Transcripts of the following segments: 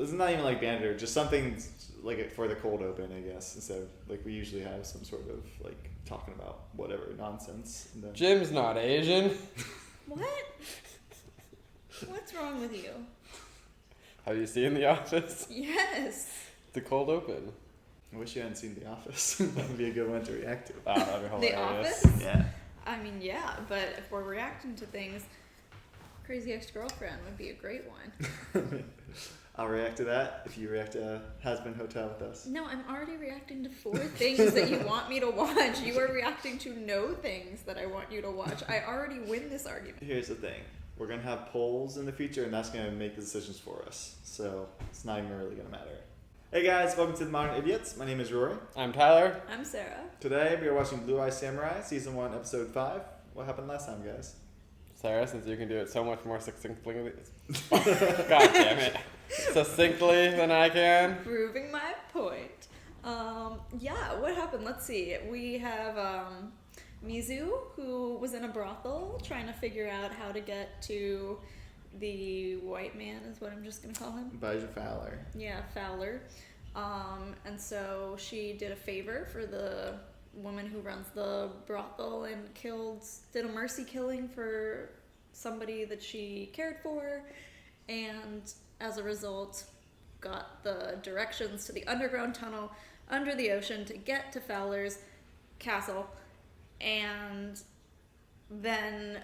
it's not even like banter, just something like for the cold open, I guess. And so like we usually have some sort of like talking about whatever nonsense. And then... Jim's not Asian. What? What's wrong with you? Have you seen The Office? Yes. The cold open. I wish you hadn't seen The Office. That would be a good one to react to. Oh, that'd be hilarious. The Office? Yeah. I mean, yeah, but if we're reacting to things, Crazy Ex-Girlfriend would be a great one. I'll react to that if you react to Has Been Hotel with us. No, I'm already reacting to 4 things that you want me to watch. You are reacting to no things that I want you to watch. I already win this argument. Here's the thing. We're going to have polls in the future, and that's going to make the decisions for us. So it's not even really going to matter. Hey guys, welcome to The Modern Idiots. My name is Rory. I'm Tyler. I'm Sarah. Today we are watching Blue Eye Samurai, Season 1, Episode 5. What happened last time, guys? Sarah, since you can do it so much more succinctly. God damn it. Succinctly than I can. Proving my point. Yeah, what happened? Let's see. We have Mizu, who was in a brothel trying to figure out how to get to the white man, is what I'm just going to call him. Bijah Fowler. Yeah, Fowler. And so she did a favor for the woman who runs the brothel and did a mercy killing for somebody that she cared for, and as a result got the directions to the underground tunnel under the ocean to get to Fowler's castle. And then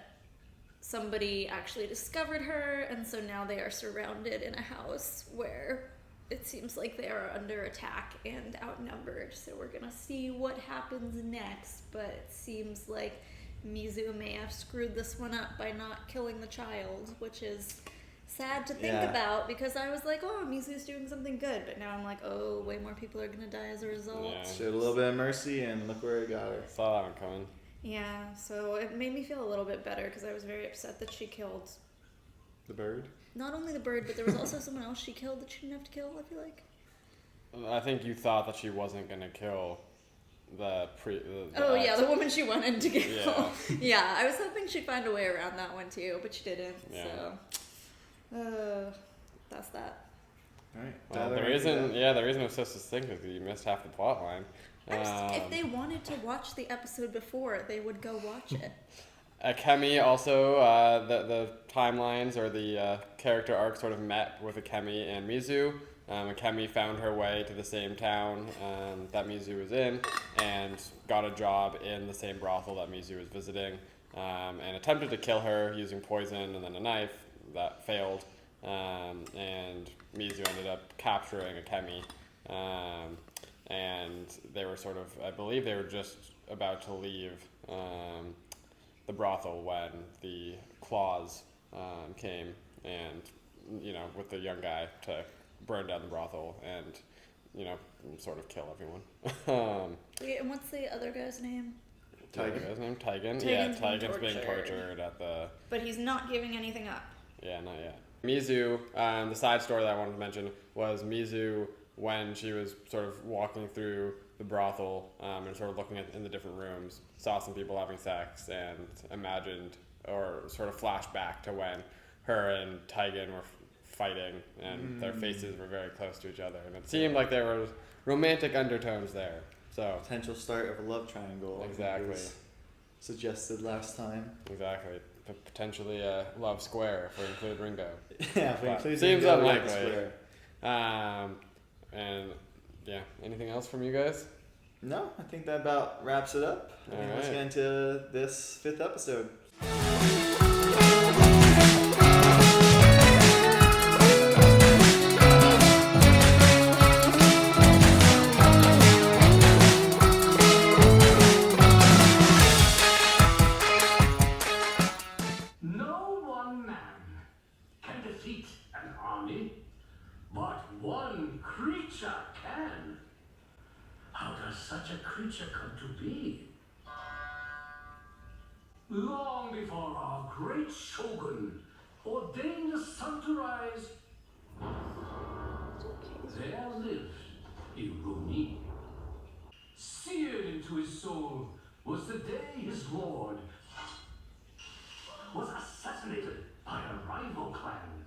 somebody actually discovered her, and so now they are surrounded in a house where it seems like they are under attack and outnumbered. So we're gonna see what happens next, but it seems like Mizu may have screwed this one up by not killing the child, which is sad to think about, because I was like, oh, Mizu's doing something good, but now I'm like, oh, way more people are gonna die as a result. Yeah. Showed a little bit of mercy, and look where it got her. Saw that one coming. Yeah, so it made me feel a little bit better, because I was very upset that she killed The bird? not only the bird, but there was also someone else she killed that she didn't have to kill, I feel like. I think you thought that she wasn't going to kill the the woman she wanted to kill. Yeah. Yeah, I was hoping she'd find a way around that one too, but she didn't. Yeah. So, that's that. Alright. Well, the reason it was so succinct is you missed half the plot line. If they wanted to watch the episode before, they would go watch it. Akemi also, the timelines or the character arc sort of met with Akemi and Mizu. Akemi found her way to the same town that Mizu was in and got a job in the same brothel that Mizu was visiting, and attempted to kill her using poison and then a knife. That failed, and Mizu ended up capturing Akemi, and they were sort of, I believe they were just about to leave the brothel when the claws came and, with the young guy to burn down the brothel and, sort of kill everyone. Wait, and what's the other guy's name? Tigan. Tigan's Tigan's being tortured. tortured at the... But he's not giving anything up. Yeah, not yet. Mizu, the side story that I wanted to mention was Mizu, when she was sort of walking through the brothel and sort of looking in the different rooms, saw some people having sex and imagined or sort of flashed back to when her and Tigan were fighting and their faces were very close to each other. And it seemed like there were romantic undertones there. So Potential start of a love triangle. Exactly. Was suggested last time. Exactly. Potentially a love square if we include Ringo. Yeah, if we But include seems Ringo, unlikely. square. And yeah, anything else from you guys? No, I think that about wraps it up. Let's get into this 5th episode. No one man can defeat an army, but one creature can. How does such a creature come to be? Long before our great shogun ordained the sun to rise, there lived a Ronin. Seared into his soul was the day his lord was assassinated by a rival clan,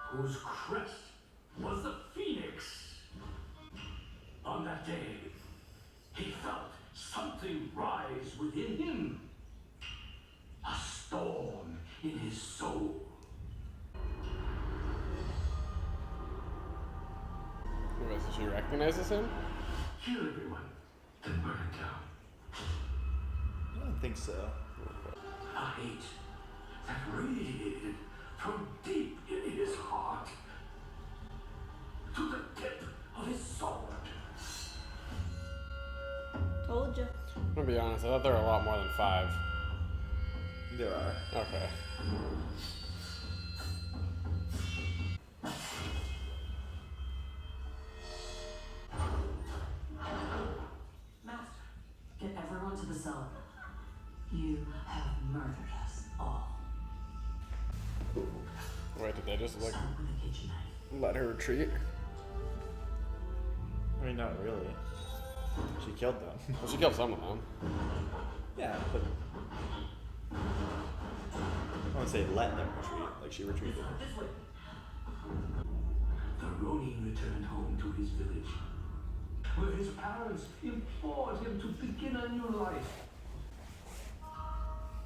whose crest was the phoenix. On that day, he felt something rise within him. A storm in his soul. Wait, so she recognizes him? Kill everyone, then burn it down. I don't think so. A hate that radiated from deep in his heart to the tip of his sword. Told you. I'm gonna be honest, I thought there were a lot more than 5. There are. Okay. Master, get everyone to the cellar. You have murdered us all. Wait, did they just like Start with a kitchen knife. let her retreat? I mean, not really. She killed them. Well, she killed some of them. Yeah, but I wouldn't say let them retreat. Like she retreated. This way. The Ronin returned home to his village, where his parents implored him to begin a new life.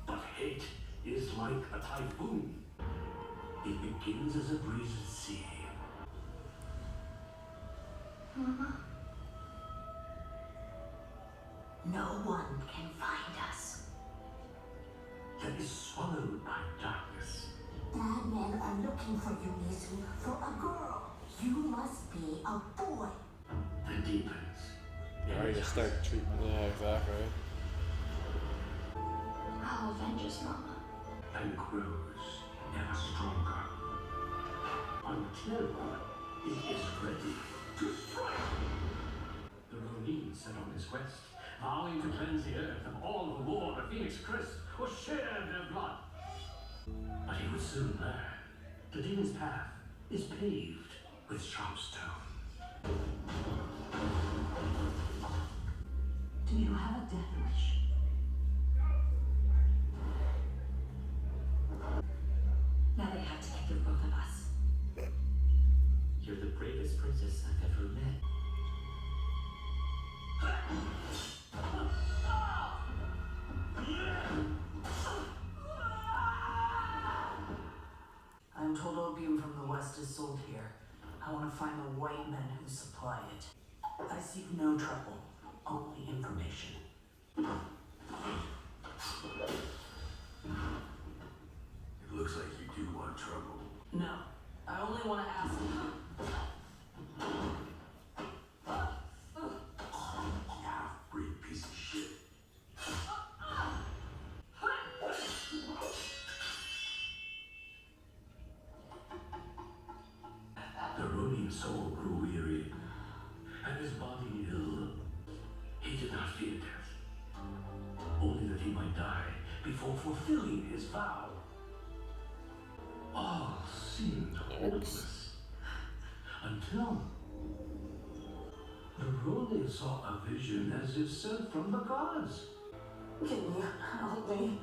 But hate is like a typhoon. It begins as a breeze at sea. No one can find us. That is swallowed by darkness. Bad men are looking for you, Mizu, for a girl. You must be a boy. The deepens. Ready to start treatment. Yeah, exactly. I'll avenge us, Mama. And grows ever stronger. Until it is ready to strike. The Ronin set on his quest, vowing to cleanse the earth of all who wore the Phoenix crest or shared their blood. But he would soon learn the demon's path is paved with sharp stone. Do you have a death wish? Now they have to get rid of both of us. You're the bravest princess I've ever met. I'm told opium from the west is sold here. I want to find the white men who supply it. I seek no trouble, only information. It looks like you do want trouble. No, I only want to ask you. Half-breed piece of shit. The Ronin soul grew weary, and his body ill. He did not fear death, only that he might die before fulfilling his vow. All seemed hopeless, until the Ronin saw a vision as if sent from the gods. Can you help me?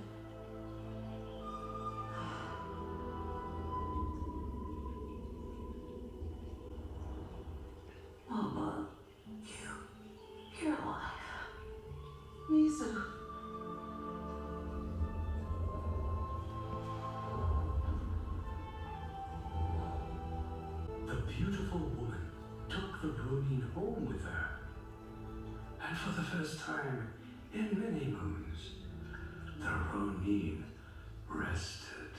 Mama, you're alive. Mizu. The beautiful woman took the Ronin home with her. And for the first time in many moons, the Ronin rested.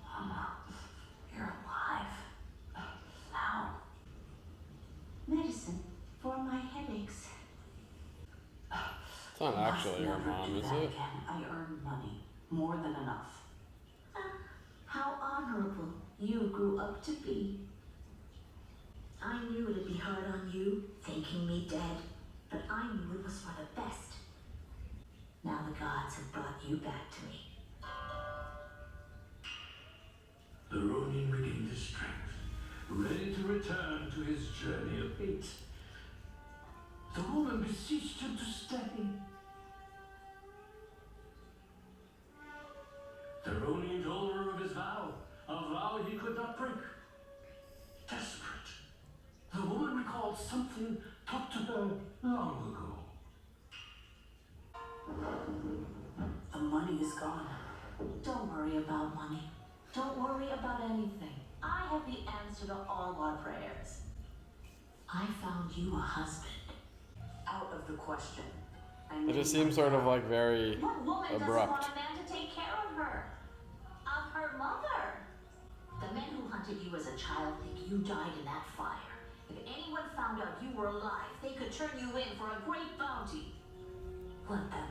Mama, you're alive. How? Medicine for my headaches. It's not actually her Must never mom, do is that it? again. I earned money, more than enough. How honorable you grew up to be. I knew it'd be hard on you, thinking me dead, but I knew it was for the best. Now the gods have brought you back to me. The Ronin regained his strength, ready to return to his journey of hate. The woman beseeched him to stay. The Ronin told her of his vow, a vow he could not break. about something talked to her long ago. The money is gone. Don't worry about money. Don't worry about anything. I have the answer to all our prayers. I found you a husband. Out of the question. It just seems sort of like very What woman abrupt. doesn't want a man to take care of her? Of her mother? The men who hunted you as a child think you died in that fire. If anyone found out you were alive, they could turn you in for a great bounty. Let them.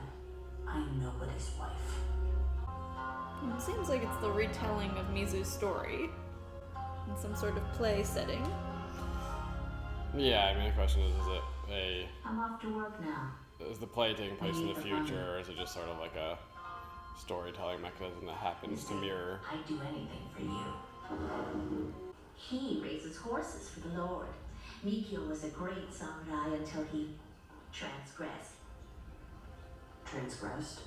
I'm nobody's wife. It seems like it's the retelling of Mizu's story in some sort of play setting. Yeah, I mean, the question is it I'm off to work now. is the play taking place in the future, or is it just sort of like a storytelling mechanism that happens to mirror? I'd do anything for you. He raises horses for the Lord. Mikio was a great samurai until he transgressed. Transgressed?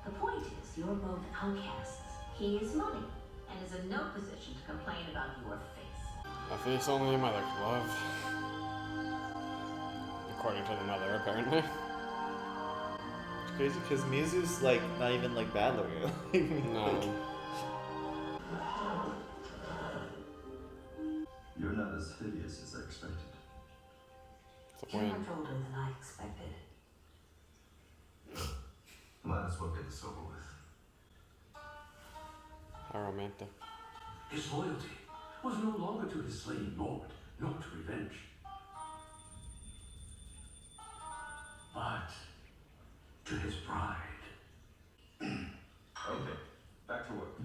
The point is, you're both outcasts. He is money, and is in no position to complain about your face. A face only a mother could love. According to the mother, apparently. It's crazy because Mizu's like not even like bad looking. No. You're not as hideous as I expected. It's a You're win. much older than I expected. Might as well get this over with. How romantic. His loyalty was no longer to his slain lord, nor to revenge, but to his bride. Okay, back to work.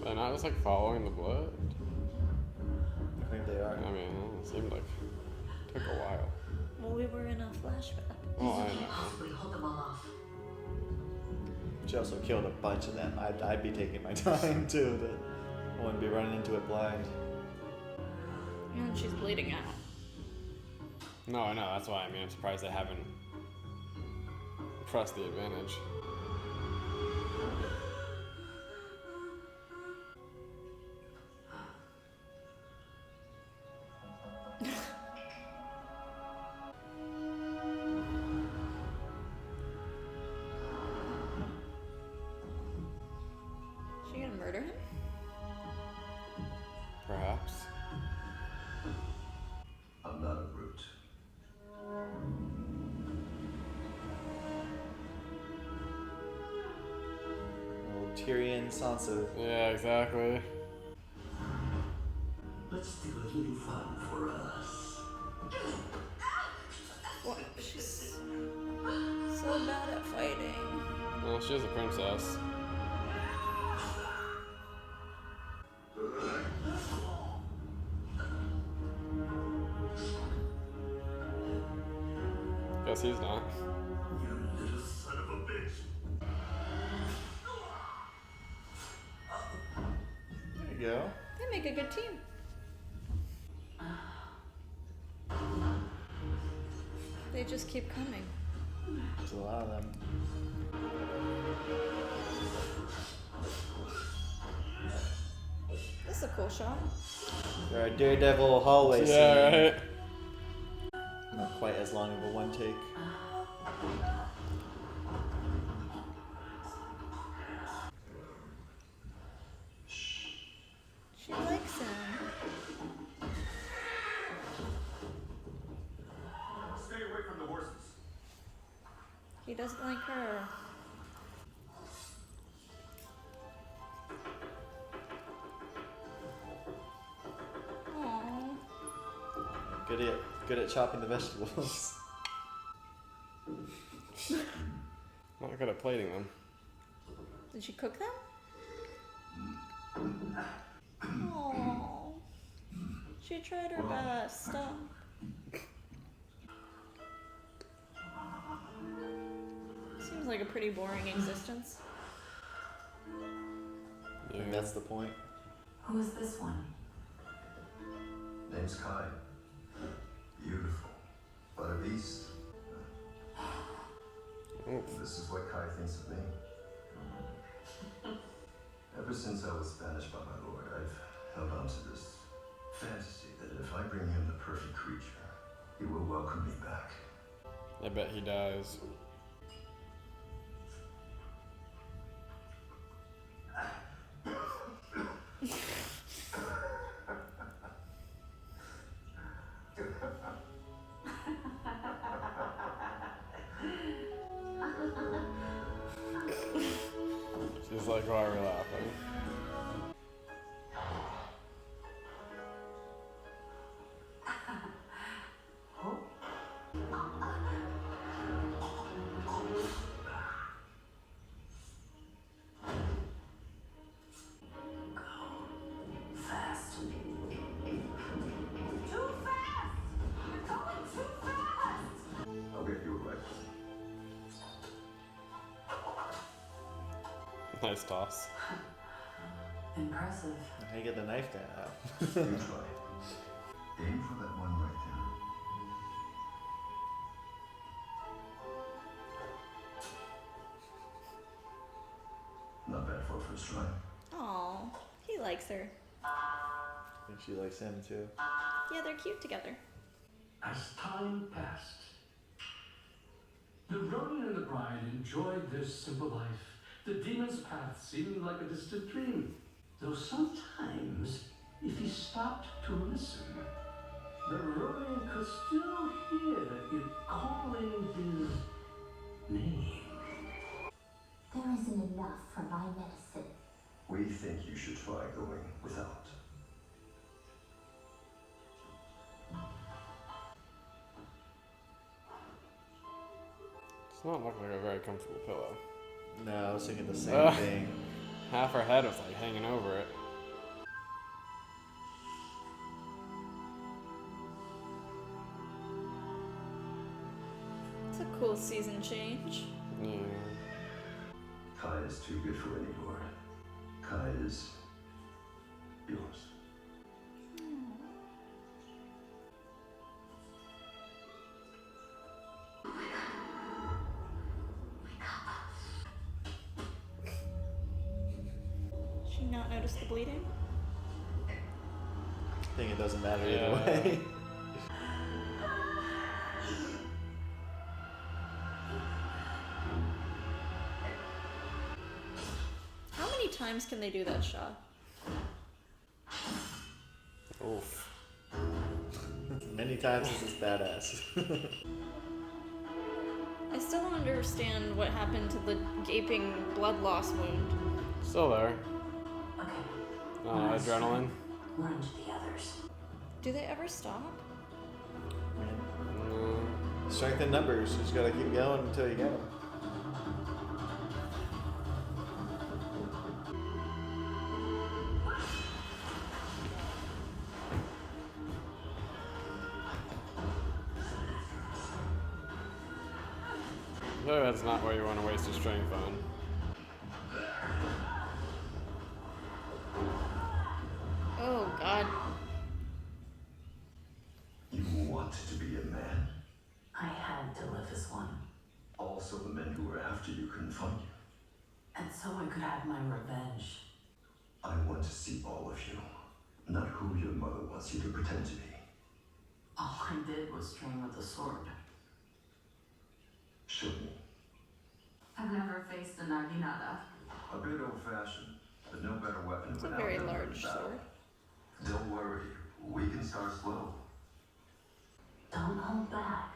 They're not just like following the blood? I think they are. I mean, it seemed like it took a while. Well, we were in a flashback. Oh, I You can't know. possibly hold them all off. She also killed a bunch of them. I'd be taking my time too. I wouldn't be running into it blind. And she's bleeding out. No, I know. That's why. I mean, I'm surprised they haven't pressed the advantage. She gonna murder him? Perhaps. I'm not a brute. Old Tyrion Sansa. Yeah, exactly. Let's do a little fun for us. What? She's so bad at fighting. Well, she's a princess. Guess he's not. You little son of a bitch. There you go. They make a good team. They just keep coming. There's a lot of them. This is a cool shot. There are Daredevil hallway Yeah, scene. right. Not quite as long of a one take. She likes him. Stay away from the horses. He doesn't like her. Aww. Good at chopping the vegetables. Not good at plating them. Did she cook them? Aww. She tried her best. Stop. Seems like a pretty boring existence. I think that's the point. Who is this one? Name's Kai. Beautiful. But a beast. Oof. This is what Kai thinks of me. Ever since I was banished by my lord, I've held on to this I bet he does. She's like, why are we laughing? Fast. Too fast! You're going too fast! I'll get you a rifle. Nice toss. Impressive. How you get the knife down? You try. Aim for that one right there. Not bad for a first try. Aw, he likes her. I think she likes him too. Yeah, they're cute together. As time passed, the Ronin and the bride enjoyed their simple life. The demon's path seemed like a distant dream, though sometimes, if he stopped to listen, the Ronin could still hear it calling his name. There isn't enough for my medicine. We think you should try going without. Does not look like a very comfortable pillow. No, I was thinking the same thing. Half her head was like hanging over it. It's a cool season change. Yeah. Kai is too good for any lord. Kai is yours. She not notice the bleeding? I think it doesn't matter either Yeah. way. How many times can they do that shot? Oof. Many times this is badass. I still don't understand what happened to the gaping blood loss wound. Still there. Okay. Adrenaline. Run to the others. Do they ever stop? Mm. Strength in numbers. You just gotta keep going until you get them. No, that's not what you want to waste your strength on. Oh god. You wanted to be a man. I had to live as one. Also, the men who were after you couldn't find you. And so I could have my revenge. I want to see all of you, not who your mother wants you to pretend to be. All I did was train with a sword. Show me. I've never faced a naginata. A bit old-fashioned, but no better weapon It's a when very outnumbered in large battle. sword. Don't worry, we can start slow. Don't hold back.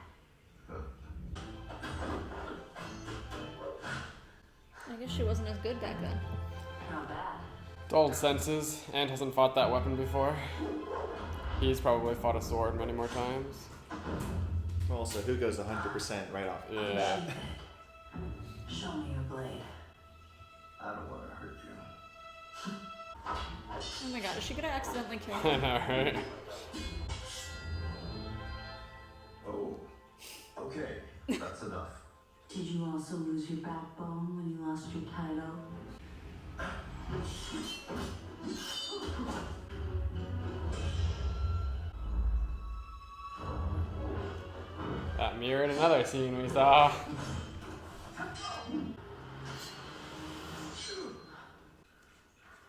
I guess she wasn't as good back then. Not bad. Dulled senses. Ant hasn't fought that weapon before. He's probably fought a sword many more times. Also, who goes 100% right off? the Yeah. bat? Show me your blade. I don't want to hurt you. Oh my god, is she gonna accidentally kill I him? know, right? Oh, okay, that's enough. Did you also lose your backbone when you lost your title? That mirrored another scene we saw.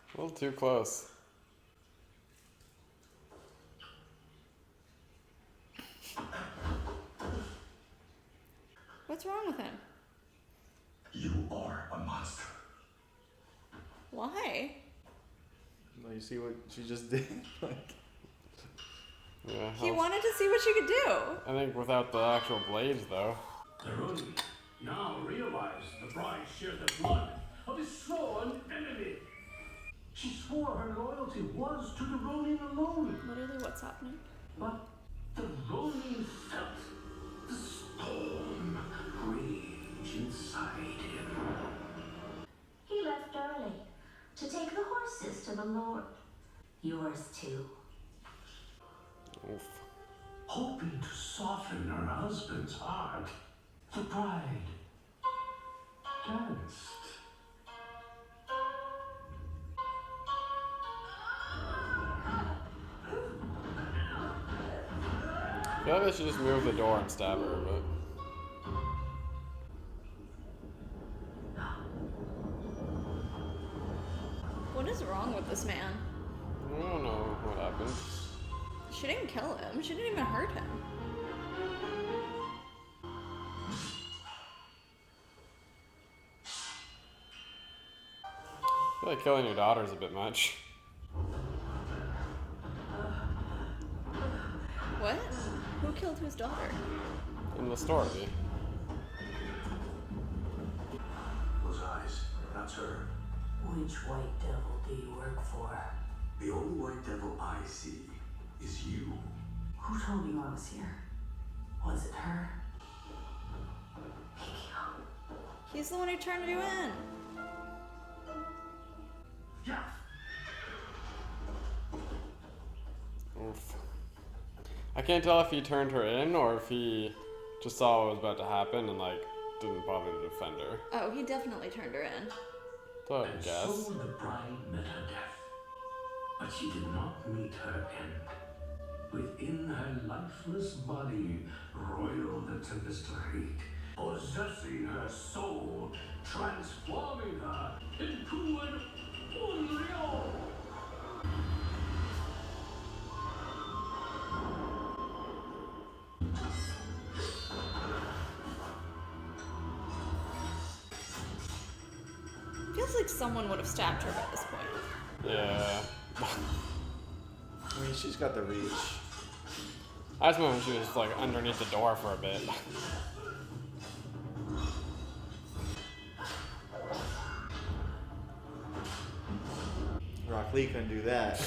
A little too close. What's wrong with him? You are a monster. Why? Well, you see what she just did? Like, Yeah. He wanted to see what she could do. I think without the actual blades, though. The Ronin now realize the bride shared the blood of his sworn enemy. She swore her loyalty was to the Ronin alone. Literally, what's happening? But the Ronin felt the storm rage inside him. He left early to take the horses to the Lord. Yours too. Oof. Hoping to soften her husband's heart, the bride danced. I feel like they should just move the door and stab her, but. What is wrong with this man? I don't know what happened. She didn't kill him. She didn't even hurt him. I feel like killing your daughter is a bit much. What? Who killed whose daughter? In the story. Those eyes, that's her. Which white devil do you work for? The only white devil I see is you. Who told you I was here? Was it her? He's the one who turned you in. Yeah. Oof. I can't tell if he turned her in or if he just saw what was about to happen and like didn't bother to defend her. Oh, he definitely turned her in. So I would And guess. so the bride met her death, but she did not meet her end. Within her lifeless body roiled the tempest of hate, possessing her soul, transforming her into an unreal. Feels like someone would have stabbed her by this point. Yeah. I mean, she's got the reach. I just remember she was like underneath the door for a bit. Rock Lee couldn't do that.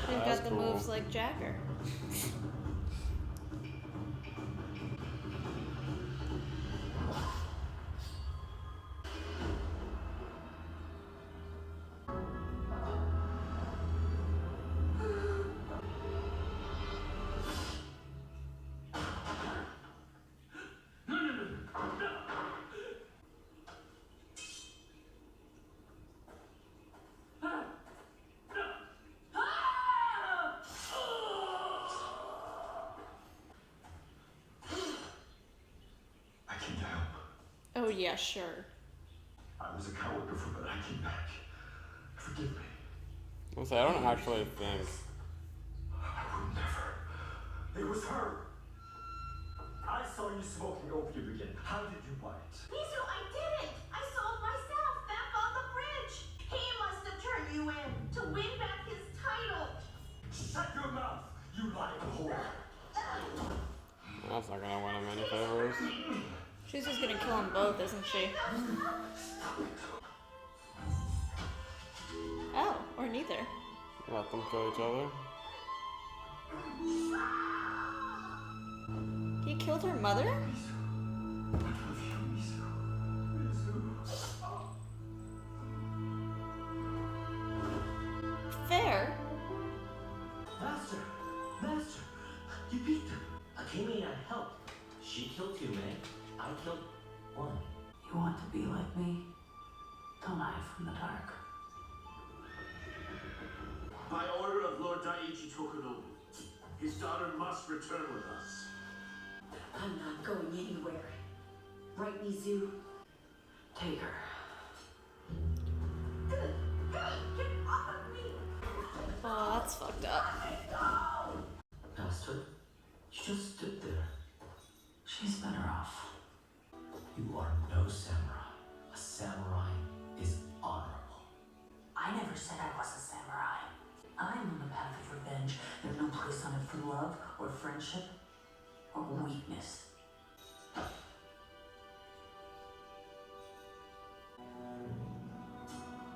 They've That's got the cool. moves like Jagger. I came to help. Oh yeah, sure. I was a coward before, but I came back. Forgive me. I'll say, I don't actually think. I would never. It was her. I saw you smoking opium again. How did you buy it? Mizu, I didn't! I sold myself back on the bridge! He must have turned you in to win back his title! Shut your mouth, you lying whore. That's not gonna win him any favors. She's just gonna kill them both, isn't she? Oh, or neither. Let them kill each other. He killed her mother? I love you, Mizu. Fair. Master! Master! You beat them! I came in and helped. She killed two men. I killed one. You want to be like me? the light from the dark. By order of Lord Daiichi Tokunobu, his daughter must return with us. I'm not going anywhere. Right, Mizu? Take her. Get off of me! Oh, that's fucked up. Master, you just stood there. She's better off. You are no samurai. A samurai is honorable. I never said I was a samurai. I'm on the path of revenge. There's no place on it for love or friendship or weakness.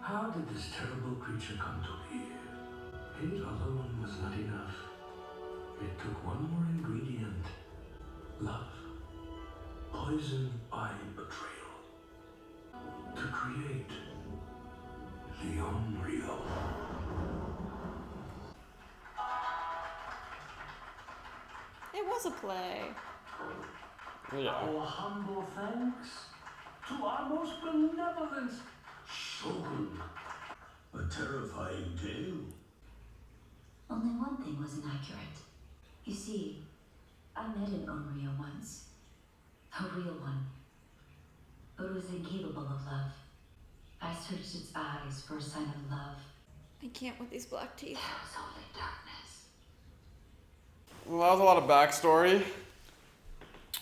How did this terrible creature come to be? Hate alone was not enough. It took one more ingredient. Love. Poisoned by betrayal. To create the unreal. It was a play. Yeah. Our humble thanks to our most benevolent Shogun. A terrifying tale. Only one thing was inaccurate. You see, I met an Onryo once. A real one. But it was incapable of love. I searched its eyes for a sign of love. I can't with these black teeth. There was only darkness. Well, that was a lot of backstory.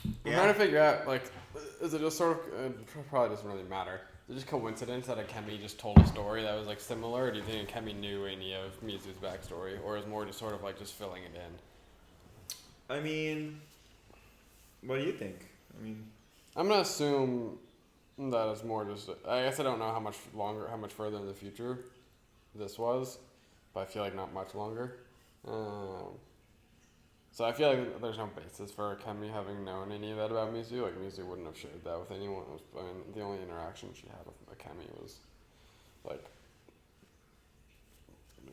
I'm Yeah. trying to figure out, like, is it just sort of, it probably doesn't really matter. Is it just coincidence that Akemi just told a story that was, like, similar, or do you think Akemi knew any of Mizu's backstory, or is more just sort of, like, just filling it in? I mean, what do you think? I mean, I'm gonna assume that it's more just, I guess I don't know how much further in the future this was, but I feel like not much longer. So I feel like there's no basis for Akemi having known any of that about Mizu. Like, Mizu wouldn't have shared that with anyone. I mean, the only interaction she had with Akemi was, like,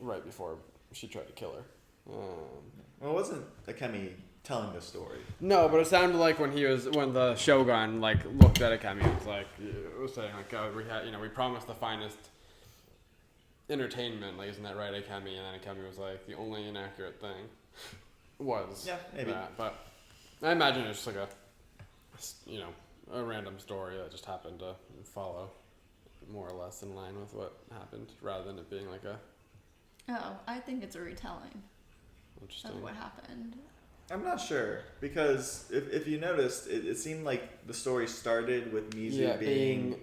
right before she tried to kill her. well, it wasn't Akemi telling the story. No, but it sounded like when the Shogun, like, looked at Akemi, it was saying, like, we promised the finest entertainment, like, isn't that right, Akemi? And then Akemi was like, the only inaccurate thing was maybe. that. But I imagine it's just like a random story that just happened to follow more or less in line with what happened, rather than it being like a Oh, I think it's a retelling interesting. of what happened. I'm not sure, because if you noticed, it seemed like the story started with Mizu being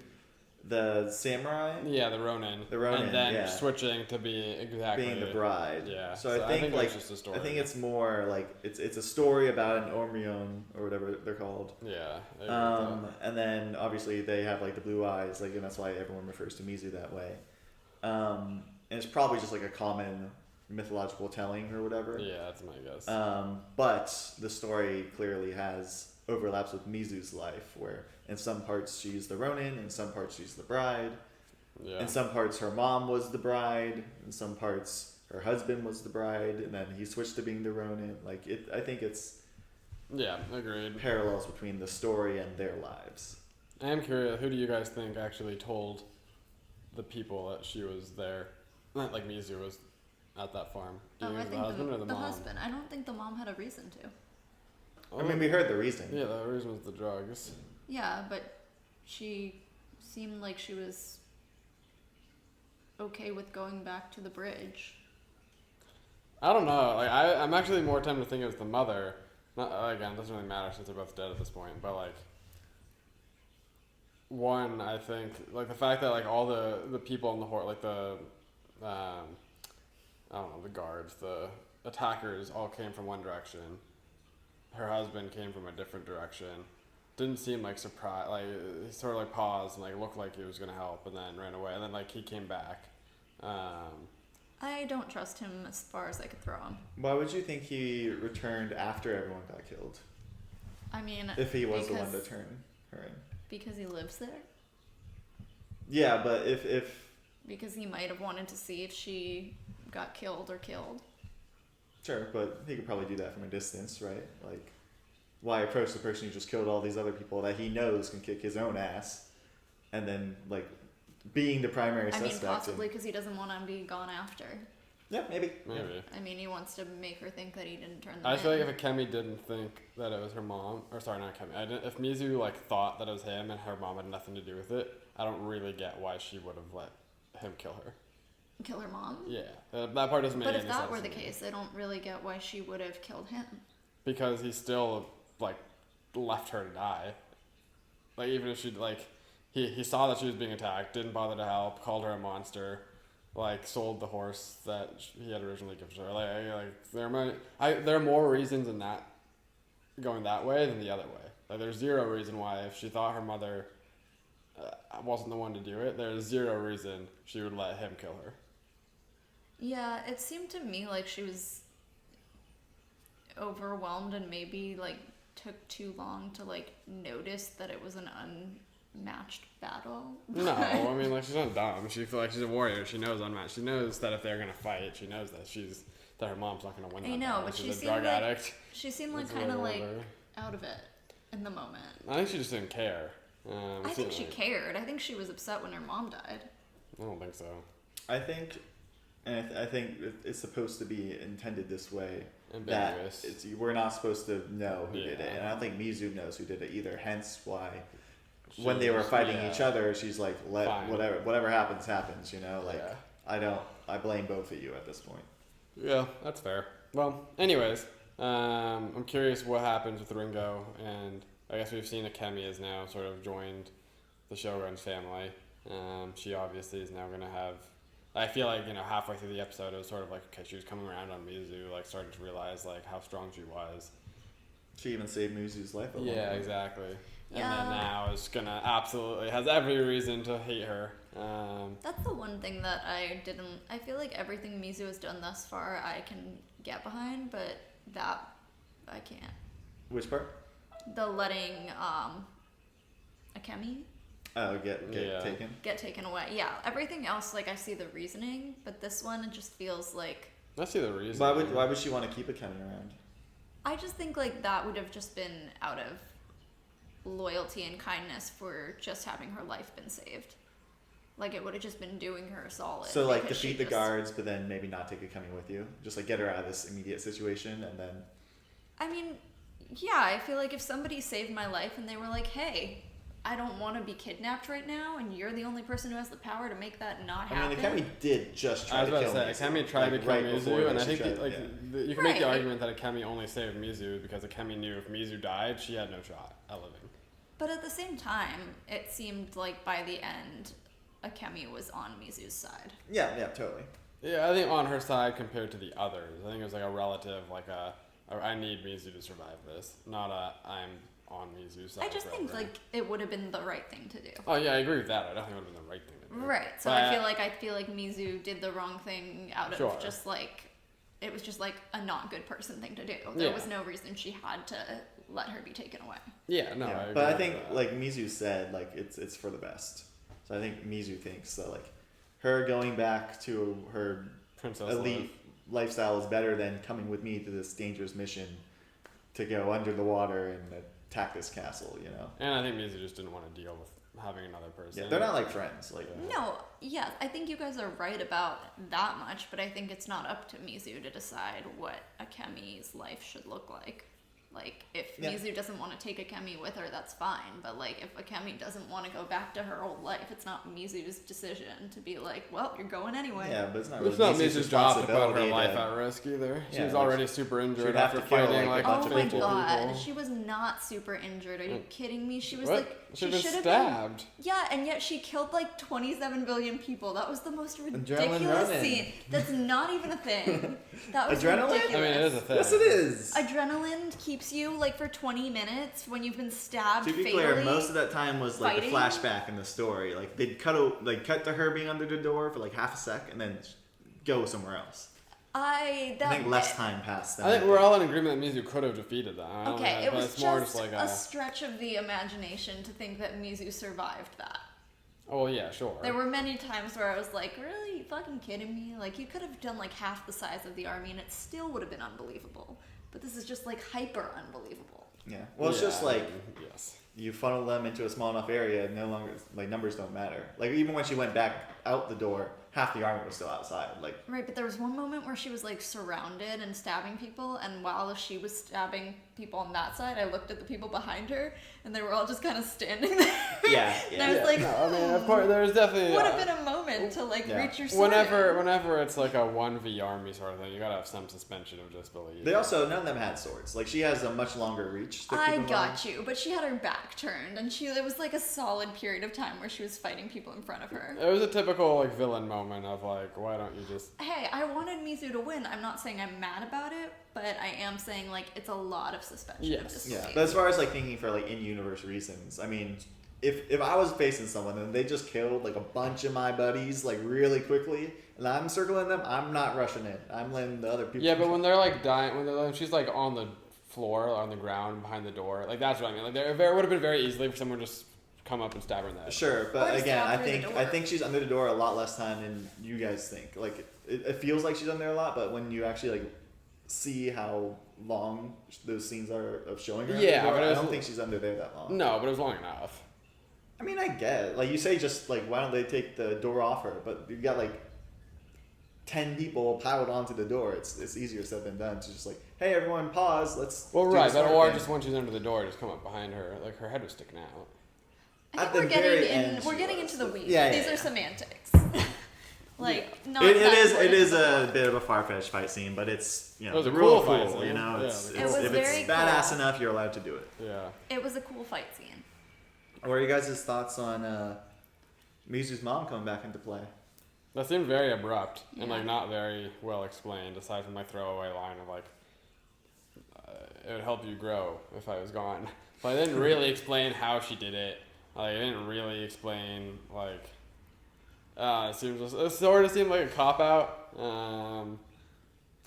the samurai, the Ronin, and then switching to be exactly being the bride. Yeah. So I think like, it's just a story. I think it's more like it's a story about an Ormyon or whatever they're called. Yeah. And then obviously they have like the blue eyes, like, and that's why everyone refers to Mizu that way. And it's probably just like a common mythological telling or whatever. Yeah, that's my guess. But the story clearly has overlaps with Mizu's life, where in some parts she's the Ronin, in some parts she's the bride, in some parts her mom was the bride, in some parts her husband was the bride, and then he switched to being the Ronin. Like, I think it's agreed. Parallels between the story and their lives. I am curious, who do you guys think actually told the people that she was there? Not like Mizu was at that farm. Do you think the husband or the mom? husband. I don't think the mom had a reason to. I mean, we heard the reason. Yeah, the reason was the drugs. Yeah, but she seemed like she was okay with going back to the bridge. I don't know. Like, I'm actually more tempted to think it was the mother. Not, again, it doesn't really matter since they're both dead at this point. But like, one, I think like the fact that like all the people in the horde, like the I don't know, the guards, the attackers all came from one direction. Her husband came from a different direction. Didn't seem like surprised. Like, he sort of like paused and like looked like he was gonna help, and then ran away. And then like he came back. I don't trust him as far as I could throw him. Why would you think he returned after everyone got killed? I mean, If he was the one to turn her in. Because he lives there? Yeah, but if Because he might have wanted to see if she got killed or killed. Sure, but he could probably do that from a distance, right? Like, why approach the person who just killed all these other people that he knows can kick his own ass, and then like being the primary I mean, suspect. possibly because he doesn't want to be gone after. Yeah, maybe. I mean, he wants to make her think that he didn't turn them I feel in. like if Akemi didn't think that it was her mom, or sorry, not Akemi, if Mizu like thought that it was him and her mom had nothing to do with it, I don't really get why she would have let him kill her. Kill her mom? Yeah, that part doesn't make any But sense. if that were the to me. case, I don't really get why she would have killed him. Because he still like left her to die. Like even if she like he saw that she was being attacked, didn't bother to help, called her a monster, like sold the horse that he had originally given to her. Like there are more reasons in that going that way than the other way. Like there's zero reason why if she thought her mother wasn't the one to do it, there's zero reason she would let him kill her. Yeah, it seemed to me like she was overwhelmed and maybe like took too long to like notice that it was an unmatched battle. No, I mean like she's not dumb. She feels like she's a warrior. She knows unmatched. She knows that if they're gonna fight, she knows that her mom's not gonna win. I that know, battle. but she's she a drug seemed like addict. she seemed like That's kind of what like over. out of it in the moment. I think she just didn't care. I think she cared. I think she was upset when her mom died. I don't think so. I think, and I think it's supposed to be intended this way. Ambiguous. That we're not supposed to know who did it, Yeah. and I don't think Mizu knows who did it either. Hence why, when they were fighting each other, she's like, Fine. whatever happens. You know, like Yeah. I blame both of you at this point. Yeah, that's fair. Well, anyways, I'm curious what happens with Ringo, and I guess we've seen Akemi has now sort of joined the Shogun's family. She obviously is now going to have... I feel like, halfway through the episode, it was sort of like, okay, she was coming around on Mizu, like, starting to realize, like, how strong she was. She even saved Mizu's life. Yeah, exactly. And Yeah. then now is going to absolutely... has every reason to hate her. That's the one thing that I feel like everything Mizu has done thus far I can get behind, but that I can't. Which part? The letting Akemi Oh, get taken. get taken away. Yeah, everything else like I see the reasoning, but this one it just feels like I see the reason. Why would she want to keep Akemi around? I just think like that would have just been out of loyalty and kindness for just having her life been saved. Like it would have just been doing her a solid. So like because defeat the guards, but then maybe not take Akemi with you. Just like get her out of this immediate situation, and then. I mean, yeah, I feel like if somebody saved my life and they were like, hey, I don't want to be kidnapped right now, and you're the only person who has the power to make that not happen. I mean, Akemi did just try I was to about kill to say, Mizu. Akemi tried to kill right before Mizu, and I she think tried- you can make the Right. argument that Akemi only saved Mizu because Akemi knew if Mizu died, she had no shot at living. But at the same time, it seemed like by the end, Akemi was on Mizu's side. Yeah, totally. Yeah, I think on her side compared to the others, I think it was like a relative, like I need Mizu to survive this, not I'm on Mizu's side. I just think forever. like it would have been the right thing to do. Oh yeah, I agree with that. I don't think it would have been the right thing to do. Right. So But- I feel like Mizu did the wrong thing out of Sure. just like it was just like a not good person thing to do. There Yeah. was no reason she had to let her be taken away. Yeah, no, Yeah, I agree but I with think that. like Mizu said, like it's for the best. So I think Mizu thinks that like her going back to her Princess elite lifestyle is better than coming with me to this dangerous mission to go under the water and attack this castle. You know. And I think Mizu just didn't want to deal with having another person. Yeah, they're not like friends. Like No, yeah, I think you guys are right about that much, but I think it's not up to Mizu to decide what Akemi's life should look like. Like, if Yeah. Mizu doesn't want to take Akemi with her, that's fine. But, like, if Akemi doesn't want to go back to her old life, it's not Mizu's decision to be like, well, you're going anyway. Yeah, but it's not really It's not Mizu's Mizu's job to put her responsibility life to- at risk either. She Yeah, was like, already super injured she'd have after to kill, fighting like, like a bunch Oh of my people. god, she was not super injured. Are you kidding me? She was What? like, She she was should have stabbed. been. Yeah, and yet she killed like 27 billion people. That was the most Adrenaline ridiculous Ronin. scene. That's not even a thing. That was Adrenaline? ridiculous. I mean, it is a thing. Yes, it is. Adrenaline keeps you like for 20 minutes when you've been stabbed To be fatally. clear, most of that time was like fighting. a flashback in the story. Like they'd cut to her being under the door for like half a sec, and then go somewhere else. I think less time passed. Than I think we're all in agreement that Mizu could have defeated that. I don't Okay, know, it but was it's more just like a stretch of the imagination to think that Mizu survived that. Oh well, yeah, sure. There were many times where I was like, really? You fucking kidding me? Like, you could have done like half the size of the army and it still would have been unbelievable. But this is just like hyper unbelievable. Yeah. Well, it's just like yes. you funnel them into a small enough area, no longer like numbers don't matter. Like even when she went back out the door, half the army was still outside. Like Right, but there was one moment where she was like surrounded and stabbing people, and while she was stabbing people on that side, I looked at the people behind her, and they were all just kind of standing there. Yeah, And I was like, No, I mean, of course, there's definitely. would have been a moment to like Yeah. reach your sword. Whenever it's like a 1v army sort of thing, you gotta have some suspension of disbelief. they also none of them had swords. Like she has a much longer reach. To keep I them got you, but she had her back turned, and it was like a solid period of time where she was fighting people in front of her. It was a typical like villain moment of like, why don't you just? Hey, I wanted Mizu to win. I'm not saying I'm mad about it, but I am saying like it's a lot of suspension of Yes. disbelief. Yeah, but as far as like thinking for like in-universe reasons, I mean, if I was facing someone and they just killed like a bunch of my buddies like really quickly, and I'm circling them, I'm not rushing in. I'm letting the other people. Yeah, but when they're like dying, when she's like on the floor, on the ground behind the door, like that's what I mean. Like there would have been very easily for someone to just come up and stab her in the head. Sure, Or but just again, walk I through the think door. I think she's under the door a lot less time than you guys think. Like it feels like she's under there a lot, but when you actually like see how long those scenes are of showing her, under Yeah, the door, but it I was- don't think she's under there that long. No, but it was long enough. I mean, I get it. Like you say, just like why don't they take the door off her? But you've got like 10 people piled onto the door. It's easier said than done to just like, hey everyone, pause. Let's. Well, do right, this but hard or thing. just when she's under the door, just come up behind her, like her head was sticking out. I At think the very end, we're she getting was. into the weeds. Yeah, These yeah. are semantics. Like not. It that is important it to is the a plot. bit of a far-fetched fight scene, but it's It was the a rule cool of fight cool. scene. You know, Yeah, it's, it it's, was if it's very badass cool. enough, you're allowed to do it. Yeah. It was a cool fight scene. What are you guys' thoughts on Mizu's mom coming back into play? That seemed very abrupt and Yeah. like not very well explained, aside from my throwaway line of like, it would help you grow if I was gone. But I didn't really explain how she did it. Like, I didn't really explain like. It sort of seemed like a cop out.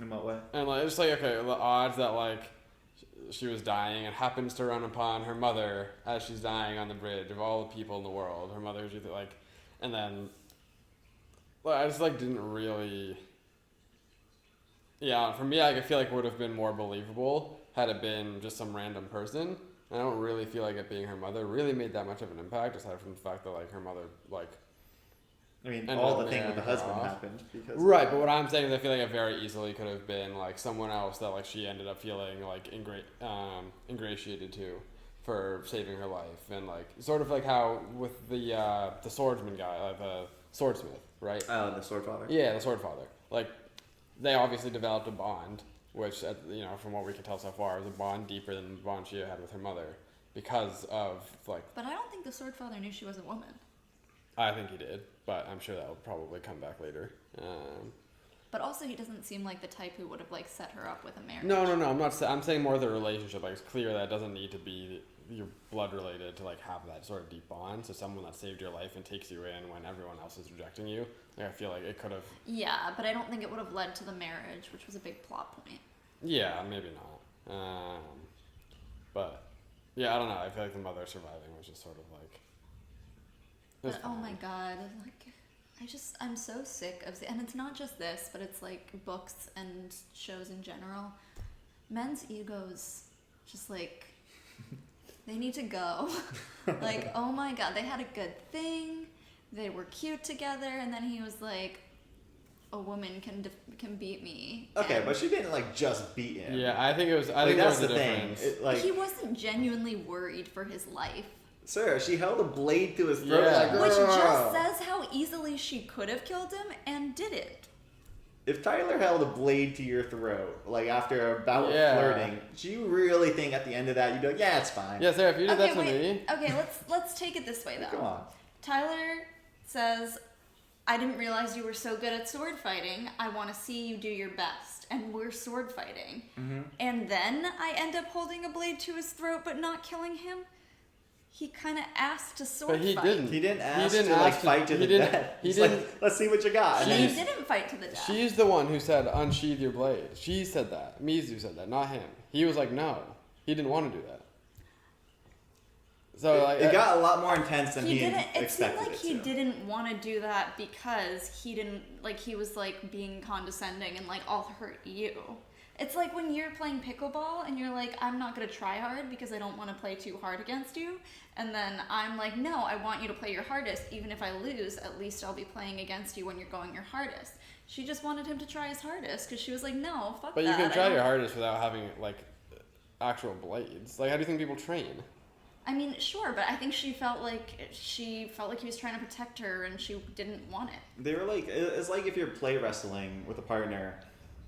In what way? And like it's like okay, the odds that like she was dying and happens to run upon her mother as she's dying on the bridge of all the people in the world. Her mother's either like, and then well, I just like didn't really. Yeah, for me, like, I feel like it would have been more believable had it been just some random person. I don't really feel like it being her mother really made that much of an impact, aside from the fact that like her mother like. I mean, And all then the thing with the marrying her husband off. happened because Right, but what I'm saying is I feel like it very easily could have been like someone else that like she ended up feeling like ingratiated to for saving her life, and like sort of like how with the swordsman guy, the swordsmith, right? Oh, the sword father. Yeah, the sword father. Like they obviously developed a bond, which from what we can tell so far is a bond deeper than the bond she had with her mother because of like. But I don't think the sword father knew she was a woman. I think he did, but I'm sure that will probably come back later. But also, he doesn't seem like the type who would have like set her up with a marriage. No, I'm not. I'm saying more the relationship. Like it's clear that it doesn't need to be your blood related to like have that sort of deep bond. So someone that saved your life and takes you in when everyone else is rejecting you. Like I feel like it could have. Yeah, but I don't think it would have led to the marriage, which was a big plot point. Yeah, maybe not. But yeah, I don't know. I feel like the mother surviving was just sort of like. it was But oh fine. my god, like I'm so sick of, and it's not just this, but it's like books and shows in general. Men's egos, just like, they need to go. Like, oh my god, they had a good thing, they were cute together, and then he was like, a woman can beat me. Okay, And but she didn't like just beat him. Yeah, I think it was. I like think there that's was a the thing. difference. It, like, he wasn't genuinely worried for his life. sir, she held a blade to his throat. Yeah. Like, Which "Girl." just says how easily she could have killed him and didn't. If Tyler held a blade to your throat, like after a bout Yeah. of flirting, do you really think at the end of that you'd be like, yeah, it's fine? Yeah, Sarah, if you did that to wait. me. Okay, let's take it this way though. Come on. Tyler says, I didn't realize you were so good at sword fighting. I want to see you do your best. And we're sword fighting. Mm-hmm. And then I end up holding a blade to his throat but not killing him. He kind of asked to sword But he fight. didn't. He didn't ask didn't to like ask to- fight to he the didn't- death. he He's didn't- like, let's see what you got. And And he then- didn't fight to the death. She's the one who said, unsheath your blade. She said that. Mizu said that, not him. He was like, no. He didn't want to do that. So, like, it got a lot more intense than He he didn't. It seemed expected like it he to. didn't want to do that because he didn't like. He was like being condescending and like, I'll hurt you. It's like when you're playing pickleball and you're like, I'm not going to try hard because I don't want to play too hard against you. And then I'm like, no, I want you to play your hardest. Even if I lose, at least I'll be playing against you when you're going your hardest. She just wanted him to try his hardest because she was like, no, fuck But that. you can try your hardest without having, like, actual blades. Like, how do you think people train? I mean, sure, but I think she felt like he was trying to protect her and she didn't want it. They were like, it's like if you're play wrestling with a partner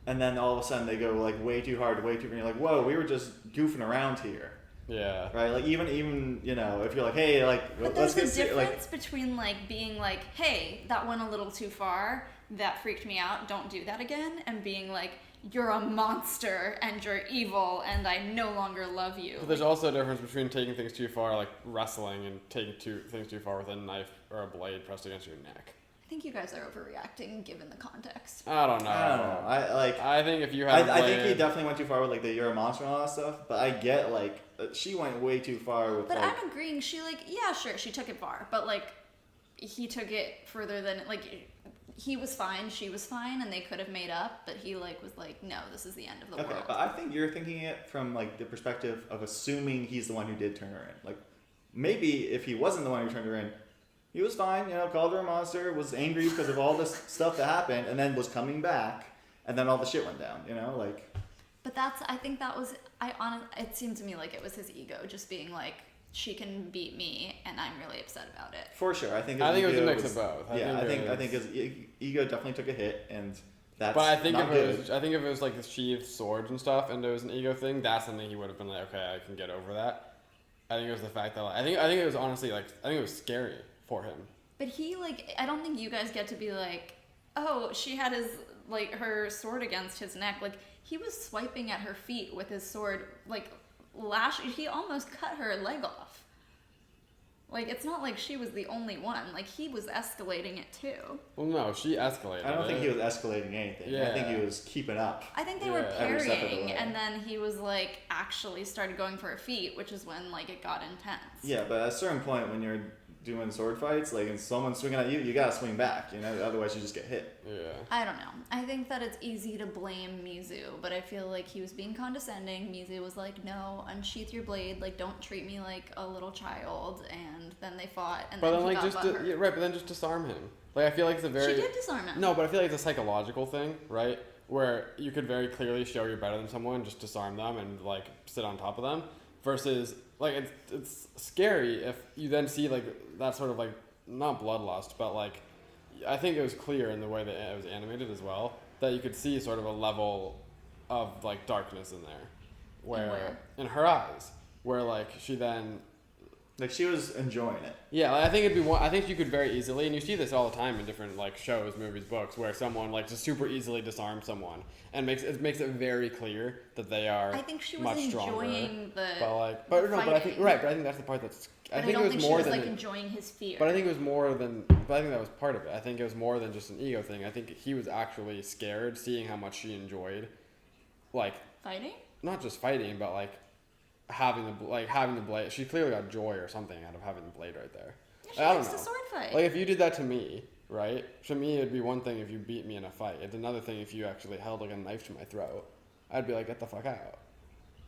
and then all of a sudden they go like way too hard, and you're like, whoa, we were just goofing around here. Yeah. Right? Like even you know, if you're like, hey, like, but let's there's get a difference between like being like, hey, that went a little too far, that freaked me out, don't do that again, and being like, you're a monster and you're evil and I no longer love you. But there's also a difference between taking things too far, like wrestling, and taking things too far with a knife or a blade pressed against your neck. I think you guys are overreacting given the context. I don't know. I think if you had I think he definitely went too far with like the you're a monster and all that stuff, but I get like she went way too far with But like, I'm agreeing, she like, yeah, sure, she took it far, but like he took it further than like he was fine, she was fine, and they could have made up, but he like was like, no, this is the end of the world. Okay, but I think you're thinking it from like the perspective of assuming he's the one who did turn her in. Like maybe if he wasn't the one who turned her in, he was fine, you know, called her a monster, was angry because of all this stuff that happened, and then was coming back, and then all the shit went down, you know, like. But I think that was, it seemed to me like it was his ego just being like, she can beat me, and I'm really upset about it. For sure, I think it was a mix of both. I think his ego definitely took a hit, and that's. But I think not good. I think if it was like the sheathed swords and stuff, and there was an ego thing, that's something he would have been like, okay, I can get over that. I think it was the fact that like, I think it was honestly like I think it was scary for him. But he like, I don't think you guys get to be like, oh, she had her sword against his neck. Like he was swiping at her feet with his sword, like he almost cut her leg off. Like it's not like she was the only one. Like he was escalating it too. Well, no, she escalated. I don't think he was escalating anything. Yeah. I think he was keeping up. I think they were parrying, and then he was like actually started going for her feet, which is when like it got intense. Yeah, but at a certain point when you're doing sword fights, like, and someone's swinging at you, you gotta swing back, you know, otherwise you just get hit. Yeah. I don't know. I think that it's easy to blame Mizu, but I feel like he was being condescending. Mizu was like, no, unsheath your blade, like, don't treat me like a little child, and then they fought, and then he got butthurt. Right, but then just disarm him. Like, I feel like it's a very... She did disarm him. No, but I feel like it's a psychological thing, right? Where you could very clearly show you're better than someone, just disarm them and, like, sit on top of them, versus... Like, it's scary if you then see, like, that sort of, like, not bloodlust, but, like, I think it was clear in the way that it was animated as well, that you could see sort of a level of, like, darkness in there. Where? In her eyes. Where, like, she then... Like, she was enjoying it. Yeah, like, I think it'd be I think you could very easily, and you see this all the time in different, like, shows, movies, books, where someone, like, just super easily disarms someone, and makes it very clear that they are I think she was much enjoying stronger. the But I think that's the part that's. I think it was more she was like enjoying his fear. But I think it was more than. But I think that was part of it. I think it was more than just an ego thing. I think he was actually scared, seeing how much she enjoyed, like fighting. Not just fighting, but like having the blade. She clearly got joy or something out of having the blade right there. Yeah, she I don't likes know. to sword fight. Like if you did that to me, right? To me, it'd be one thing if you beat me in a fight. It's another thing if you actually held like a knife to my throat. I'd be like, get the fuck out.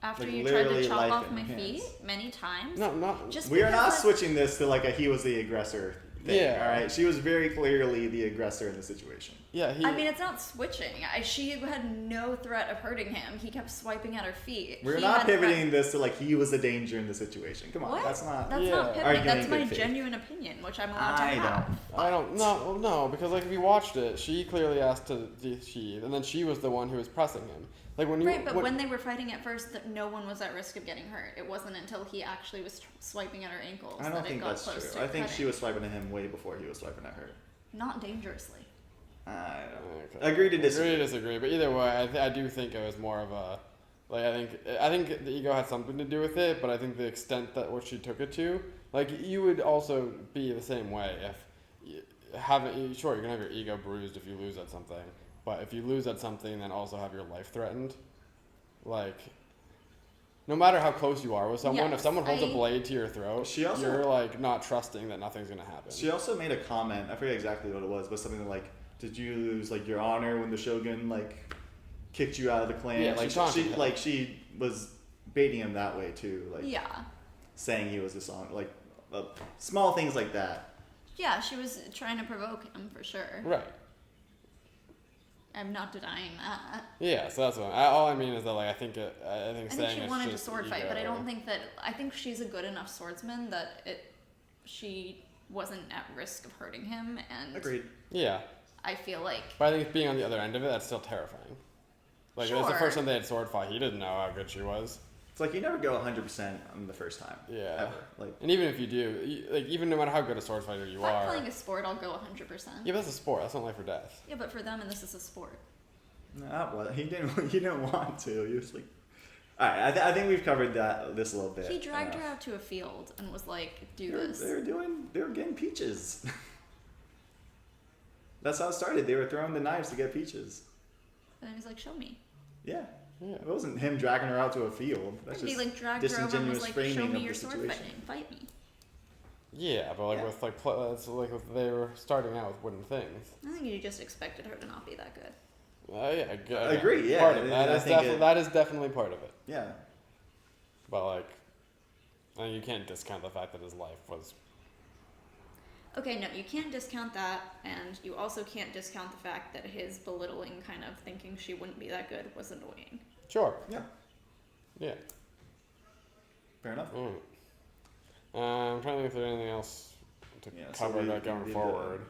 After like, you tried to chop life off in my hands. feet many times. No, not. Just we are not because switching this to like a he was the aggressor thing. Yeah. All right. She was very clearly the aggressor in the situation. Yeah. I mean, it's not switching. She had no threat of hurting him. He kept swiping at her feet. We're not pivoting this to like he was a danger in the situation. Come on, What? that's not. That's Yeah. not pivoting. Arguing That's good my faith. genuine opinion, which I'm allowed to I have. don't. I don't no because like if you watched it, she clearly asked to sheathe, and then she was the one who was pressing him. Like when you Right, but when they were fighting at first, that no one was at risk of getting hurt. It wasn't until he actually was swiping at her ankles I don't that it think got that's close true. to I think cutting. she was swiping at him way before he was swiping at her. Not dangerously. I don't. Okay. Agree to disagree. Agree to disagree, but either way, I do think it was more of a like I think the ego had something to do with it, but I think the extent that what she took it to, like you would also be the same way if you're gonna have your ego bruised if you lose at something, but if you lose at something, then also have your life threatened. Like, no matter how close you are with someone, if someone holds a blade to your throat, you're like not trusting that nothing's gonna happen. She also made a comment. I forget exactly what it was, but something like, "Did you lose like your honor when the shogun like kicked you out of the clan. Yeah, like she was baiting him that way too, like Yeah. saying he was a song, like small things like that. Yeah, she was trying to provoke him for sure. Right. I'm not denying that. Yeah, so that's what all I mean is that like I think I saying think she it's wanted to just sword fight, ego. but I don't think that. I think she's a good enough swordsman that she wasn't at risk of hurting him, and Agreed. Yeah. I feel like. But I think being on the other end of it, that's still terrifying. Like it was the Sure. first time they had sword fight. He didn't know how good she was. It's like you never go 100% on the first time. Yeah. Ever. Like, and even if you do, like even no matter how good a sword fighter you If I'm are. playing a sport, I'll go 100%. Yeah, but that's a sport. That's not life or death. Yeah, but for them, and this is a sport. nah, well, he didn't want to. He was like, all right. I think we've covered this a little bit. He dragged her out to a field and was like, "Do this." They were getting peaches. That's how it started. They were throwing the knives to get peaches. And he was like, "Show me." Yeah. Yeah. It wasn't him dragging her out to a field. That's He just like dragged her over and disingenuous was like, framing "Show me of your the sword situation. fighting. Fight me." Yeah, but like Yeah. with like it's like they were starting out with wooden things. I think you just expected her to not be that good. Yeah, I agree, yeah. Part of that I is think that is definitely part of it. Yeah. But like, I mean, you can't discount the fact that his life was. Okay, no, you can't discount that, and you also can't discount the fact that his belittling, kind of thinking she wouldn't be that good, was annoying. Sure. Yeah. Yeah. Fair enough. I'm trying to think if there's anything else to Yeah, so cover we going did forward.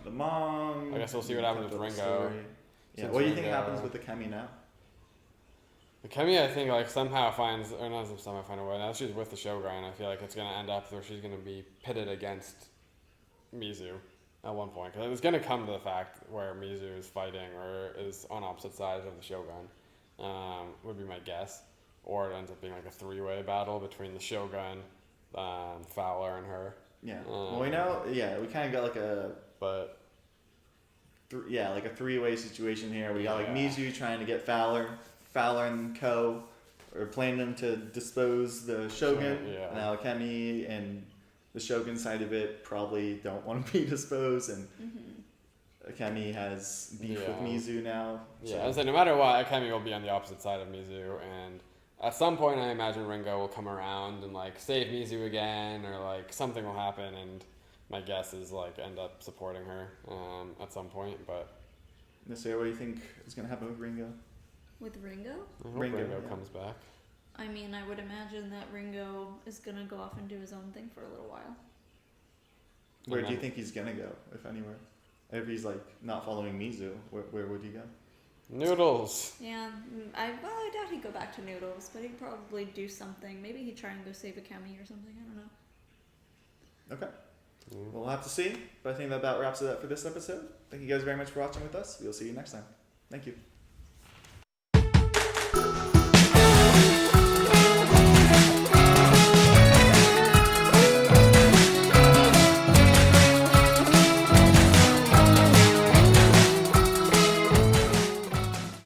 The mom. I guess we'll see what happens with the Ringo. story. Yeah. Since What do you think Ringo- happens with the Kemi now? Kemi, I think, like somehow finds, or not somehow find a way. Now that she's with the Shogun, I feel like it's gonna end up where she's gonna be pitted against Mizu at one point, because it's gonna come to the fact where Mizu is fighting or is on opposite sides of the Shogun. Would be my guess, or it ends up being like a three-way battle between the Shogun, Fowler, and her. Yeah. Well, we know. Yeah, we kind of got like a. But like a three-way situation here. We got like Yeah. Mizu trying to get Fowler and Co. are planning to dispose the Shogun. Yeah. Now Kemi and the Shogun side of it probably don't want to be disposed, and Kemi has beef with Yeah. Mizu now. yeah, so no matter what, Kemi will be on the opposite side of Mizu, and at some point, I imagine Ringo will come around and like save Mizu again, or like something will happen, and my guess is like end up supporting her at some point. But So what do you think is going to happen with Ringo? With Ringo? I hope Ringo, Ringo yeah. comes back. I mean, I would imagine that Ringo is gonna go off and do his own thing for a little while. Where do you then- think he's going to go, if anywhere? If he's like not following Mizu, where would he go? Noodles. Yeah, I doubt he'd go back to Noodles, but he'd probably do something. Maybe he'd try and go save a Kemi or something. I don't know. Okay. We'll have to see, but I think that about wraps it up for this episode. Thank you guys very much for watching with us. We'll see you next time. Thank you.